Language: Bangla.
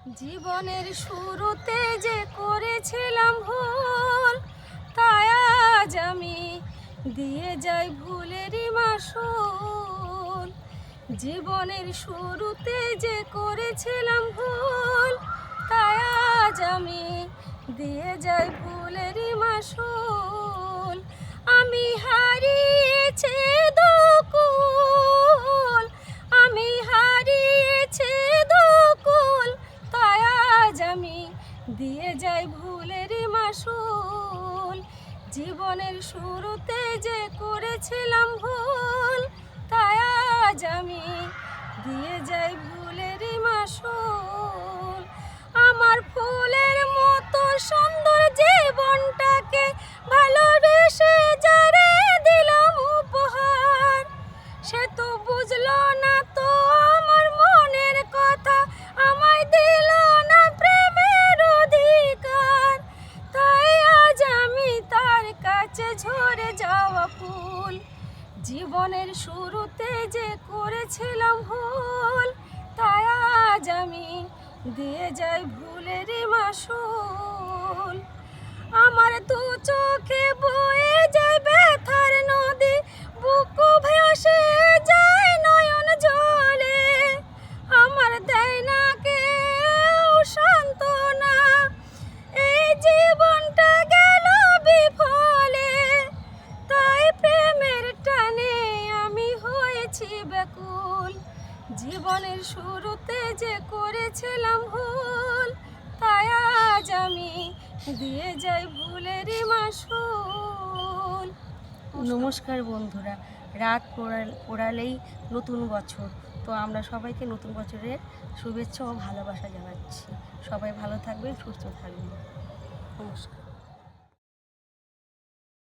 জীবনের শুরুতে যে করেছিলাম ভুল, তাই আজ আমি দিয়ে যাই ভুলেরই মাসুল। জীবনের শুরুতে যে করেছিলাম ভুল, তাই আজ আমি দিয়ে যাই ভুলেরই মাসুল। আমি হারিয়েছি দুকুল, আমি হারিয়েছি দুকুল, তাই আজ আমি দিয়ে যাই ভুলেরই মাসুল। জীবনের শুরুতে যে করেছিলাম ভুল, তাই আজ আমি দিয়ে যাই ভুলেরই মাসুল। আমার ফুলের মতো সুন্দর জীবনটাকে ভালোবেসে যারে দিলাম উপহার, সে তো বুঝলো না তো আমার মনের কথা, আমায় দিল না প্রেমের অধিকার। তাই আজ আমি তার কাছে ঝরে যাওয়া ফুল। জীবনের শুরুতে যে করেছিলাম ভুল, তাই আজ আমি দিয়ে যাই ভুলেরই মাসুল। আমার দু চোখে বয়ে যায় ব্যথার নদী, বুক ভেসে যায় নয়ন জলে। আমার দেয় না কেউ সান্ত্বনা, এই জীবনটা গেল বিফলে। তাই প্রেমের টানে আমি হয়েছি ব্যাকুল। জীবনের শুরুতে যে করেছিলাম ভুল, তাই আজ আমি দিয়ে যাই ভুলেরই মাসুল। নমস্কার বন্ধুরা, রাত পোড়ালেই নতুন বছর। তো আমরা সবাইকে নতুন বছরের শুভেচ্ছা ও ভালোবাসা জানাচ্ছি। সবাই ভালো থাকবেন, সুস্থ থাকবেন। নমস্কার।